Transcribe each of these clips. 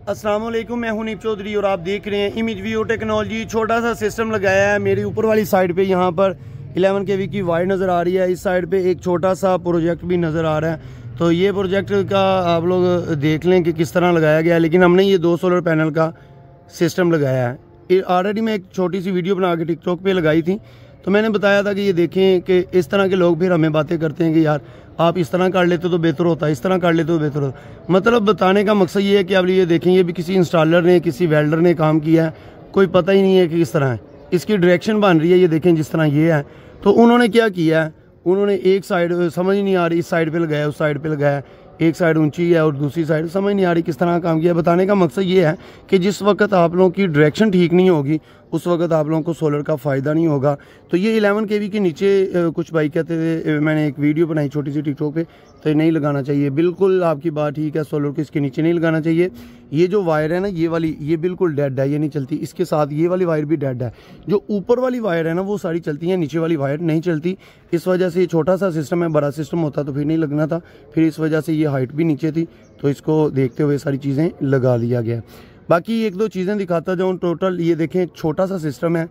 अस्सलाम वालेकुम, मैं हूं नीप चौधरी और आप देख रहे हैं इमेज व्यू टेक्नोलॉजी। छोटा सा सिस्टम लगाया है मेरी ऊपर वाली साइड पे। यहाँ पर 11 kV की वायर नज़र आ रही है। इस साइड पे एक छोटा सा प्रोजेक्ट भी नज़र आ रहा है। तो ये प्रोजेक्ट का आप लोग देख लें कि किस तरह लगाया गया है। लेकिन हमने ये 2 सोलर पैनल का सिस्टम लगाया है। ऑलरेडी मैं एक छोटी सी वीडियो बना के टिकटॉक पे लगाई थी, तो मैंने बताया था कि ये देखें कि इस तरह के लोग फिर हमें बातें करते हैं कि यार आप इस तरह कर लेते तो बेहतर होता, इस तरह कर लेते तो बेहतर होता। मतलब बताने का मकसद ये है कि आप ये देखें, ये भी किसी इंस्टॉलर ने, किसी वेल्डर ने काम किया है, कोई पता ही नहीं है कि किस तरह है। इसकी डायरेक्शन बन रही है, ये देखें जिस तरह ये है। तो उन्होंने क्या किया है, उन्होंने एक साइड समझ नहीं आ रही, इस साइड पर लगाया, उस साइड पर लगाया, एक साइड ऊंची है और दूसरी साइड समझ नहीं आ रही किस तरह काम किया। बताने का मकसद ये है कि जिस वक्त आप लोगों की डायरेक्शन ठीक नहीं होगी उस वक्त आप लोगों को सोलर का फ़ायदा नहीं होगा। तो ये 11 kV के नीचे कुछ भाई कहते थे, मैंने एक वीडियो बनाई छोटी सी टिकटॉक पे, तो ये नहीं लगाना चाहिए। बिल्कुल आपकी बात ठीक है, सोलर को इसके नीचे नहीं लगाना चाहिए। ये जो वायर है ना, ये वाली, ये बिल्कुल डेड है, ये नहीं चलती। इसके साथ ये वाली वायर भी डेड है। जो ऊपर वाली वायर है ना वो सारी चलती है, नीचे वाली वायर नहीं चलती। इस वजह से ये छोटा सा सिस्टम है, बड़ा सिस्टम होता तो फिर नहीं लगना था। फिर इस वजह से ये हाइट भी नीचे थी, तो इसको देखते हुए सारी चीज़ें लगा लिया गया। बाकी एक दो चीज़ें दिखाता जाऊँ। टोटल ये देखें छोटा सा सिस्टम है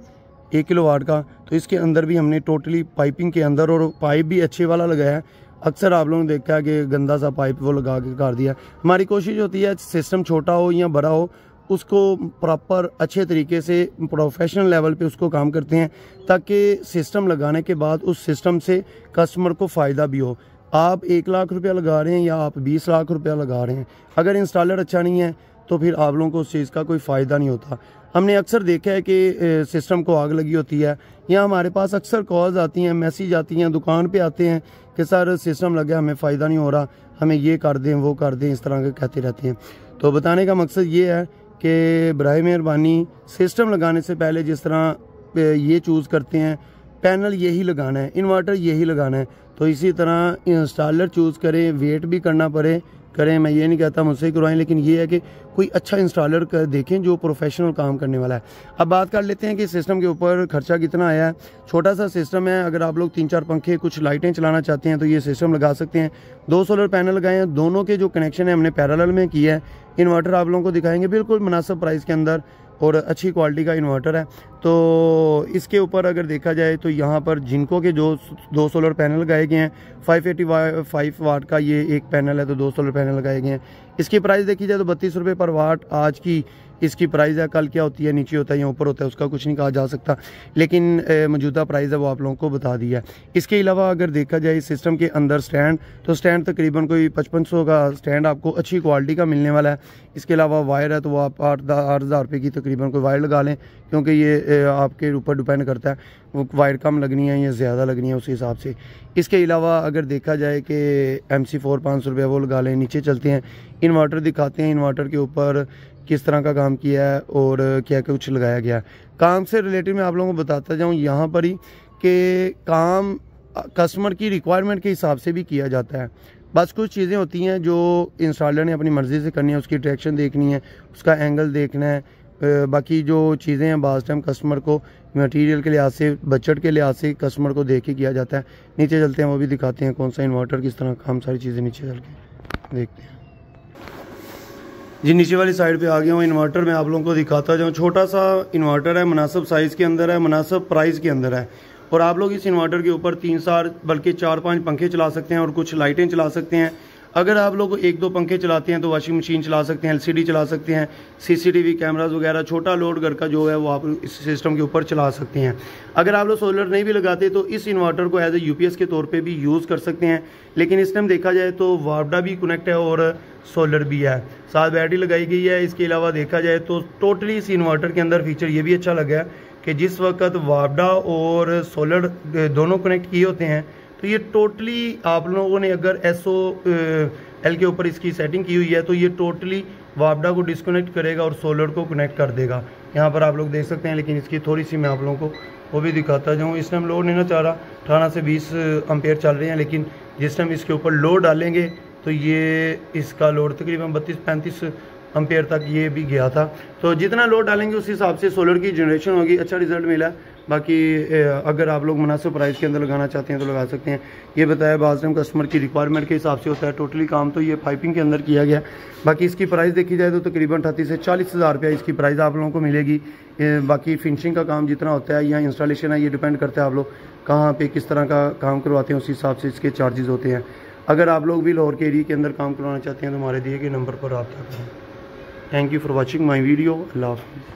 1 किलोवाट का, तो इसके अंदर भी हमने टोटली पाइपिंग के अंदर, और पाइप भी अच्छे वाला लगाया है। अक्सर आप लोगों ने देखा है कि गंदा सा पाइप वो लगा के कर दिया। हमारी कोशिश होती है सिस्टम छोटा हो या बड़ा हो, उसको प्रॉपर अच्छे तरीके से प्रोफेशनल लेवल पे उसको काम करते हैं, ताकि सिस्टम लगाने के बाद उस सिस्टम से कस्टमर को फ़ायदा भी हो। आप 1 लाख रुपया लगा रहे हैं या आप 20 लाख रुपया लगा रहे हैं, अगर इंस्टॉलर अच्छा नहीं है तो फिर आप लोगों को उस चीज़ का कोई फ़ायदा नहीं होता। हमने अक्सर देखा है कि सिस्टम को आग लगी होती है, या हमारे पास अक्सर कॉल्स आती हैं, मैसेज आती हैं, दुकान पे आते हैं कि सर सिस्टम लगा, हमें फ़ायदा नहीं हो रहा, हमें ये कर दें, वो कर दें, इस तरह के कहते रहते हैं। तो बताने का मकसद ये है कि बराए मेहरबानी सिस्टम लगाने से पहले जिस तरह ये चूज़ करते हैं, पैनल यही लगाना है, इन्वर्टर यही लगाना है, तो इसी तरह इंस्टॉलर चूज़ करें, वेट भी करना पड़े करें। मैं ये नहीं कहता मुझसे करवाएं, लेकिन ये है कि कोई अच्छा इंस्टॉलर कर देखें जो प्रोफेशनल काम करने वाला है। अब बात कर लेते हैं कि सिस्टम के ऊपर खर्चा कितना आया है। छोटा सा सिस्टम है, अगर आप लोग 3-4 पंखे, कुछ लाइटें चलाना चाहते हैं तो ये सिस्टम लगा सकते हैं। 2 सोलर पैनल लगाए हैं, दोनों के जो कनेक्शन है हमने पैरेलल में किया है। इन्वर्टर आप लोगों को दिखाएंगे बिल्कुल मुनासिब प्राइस के अंदर, और अच्छी क्वालिटी का इन्वर्टर है। तो इसके ऊपर अगर देखा जाए तो यहाँ पर जिनको के जो 2 सोलर पैनल लगाए गए हैं, 585 वाट का ये एक पैनल है, तो 2 सोलर पैनल लगाए गए हैं। इसकी प्राइस देखी जाए तो 32 रुपये पर वाट आज की इसकी प्राइस है। कल क्या होती है, नीचे होता है या ऊपर होता है, उसका कुछ नहीं कहा जा सकता, लेकिन मौजूदा प्राइस है वो आप लोगों को बता दिया है। इसके अलावा अगर देखा जाए सिस्टम के अंदर स्टैंड, तो स्टैंड तकरीबन कोई 5500 का स्टैंड आपको अच्छी क्वालिटी का मिलने वाला है। इसके अलावा वायर है तो वो आप 8,000 रुपये की तकरीबन कोई वायर लगा लें, क्योंकि ये आपके ऊपर डिपेंड करता है वो वायर कम लगनी है या ज़्यादा लगनी है उस हिसाब से। इसके अलावा अगर देखा जाए कि MC4 500 रुपये वो लगा लें। नीचे चलते हैं, इन्वर्टर दिखाते हैं, इन्वर्टर के ऊपर किस तरह का काम किया है और क्या कुछ लगाया गया है। काम से रिलेटेड मैं आप लोगों को बताता जाऊँ यहाँ पर ही कि काम कस्टमर की रिक्वायरमेंट के हिसाब से भी किया जाता है। बस कुछ चीज़ें होती हैं जो इंस्टॉलर ने अपनी मर्ज़ी से करनी है, उसकी डायरेक्शन देखनी है, उसका एंगल देखना है। बाकी जो चीज़ें हैं बाज़ टाइम कस्टमर को मटेरियल के लिहाज से, बजट के लिहाज से कस्टमर को देख के किया जाता है। नीचे चलते हैं, वो भी दिखाते हैं कौन सा इन्वर्टर किस तरह काम, सारी चीज़ें नीचे चल के देखते हैं जी। नीचे वाली साइड पे आ गया हूँ। इन्वर्टर में आप लोगों को दिखाता जाऊँ। छोटा सा इन्वर्टर है, मुनासिब साइज़ के अंदर है, मुनासिब प्राइस के अंदर है, और आप लोग इस इन्वर्टर के ऊपर 3-4 बल्कि 4-5 पंखे चला सकते हैं और कुछ लाइटें चला सकते हैं। अगर आप लोग 1-2 पंखे चलाते हैं तो वॉशिंग मशीन चला सकते हैं, LCD चला सकते हैं, CCTV कैमराज वगैरह, छोटा लोड घर का जो है वो आप इस सिस्टम के ऊपर चला सकते हैं। अगर आप लोग सोलर नहीं भी लगाते तो इस इन्वर्टर को एज ए UPS के तौर पे भी यूज़ कर सकते हैं। लेकिन इस टाइम देखा जाए तो वापडा भी कनेक्ट है और सोलर भी है, साथ बैटरी लगाई गई है। इसके अलावा देखा जाए तो टोटली इस इन्वर्टर के अंदर फीचर ये भी अच्छा लगा है कि जिस वक्त वापडा और सोलर दोनों कनेक्ट किए होते हैं तो ये टोटली आप लोगों ने अगर SOL के ऊपर इसकी सेटिंग की हुई है तो ये टोटली वापडा को डिस्कनेक्ट करेगा और सोलर को कनेक्ट कर देगा। यहाँ पर आप लोग देख सकते हैं, लेकिन इसकी थोड़ी सी मैं आप लोगों को वो भी दिखाता जाऊँ। इस टाइम लोड नहीं ना चाह रहा, 18 से 20 एम्पेयर चल रहे हैं, लेकिन जिस टाइम इसके ऊपर लोड डालेंगे तो ये इसका लोड तकरीबन 32-35 एम्पेयर तक ये भी गया था। तो जितना लोड डालेंगे उस हिसाब से सोलर की जनरेशन होगी। अच्छा रिजल्ट मिला, बाकी अगर आप लोग मुनासिब प्राइस के अंदर लगाना चाहते हैं तो लगा सकते हैं। ये बताया बाज़ टाइम कस्टमर की रिक्वायरमेंट के हिसाब से होता है। टोटली काम तो ये पाइपिंग के अंदर किया गया। बाकी इसकी प्राइस देखी जाए तो तकरीबन 38 से 40 हज़ार रुपया इसकी प्राइस आप लोगों को मिलेगी। बाकी फिनिशिंग का काम जितना होता है या इंस्टॉलेशन है, ये डिपेंड करता है आप लोग कहाँ पे किस तरह का काम करवाते हैं, उस हिसाब से इसके चार्जेस होते हैं। अगर आप लोग भी लाहौर के एरिया के अंदर काम करवाना चाहते हैं तो हमारे दिए गए नंबर पर रब्ता करें। Thank you for watching my video. अल्लाह हाफ़िज़।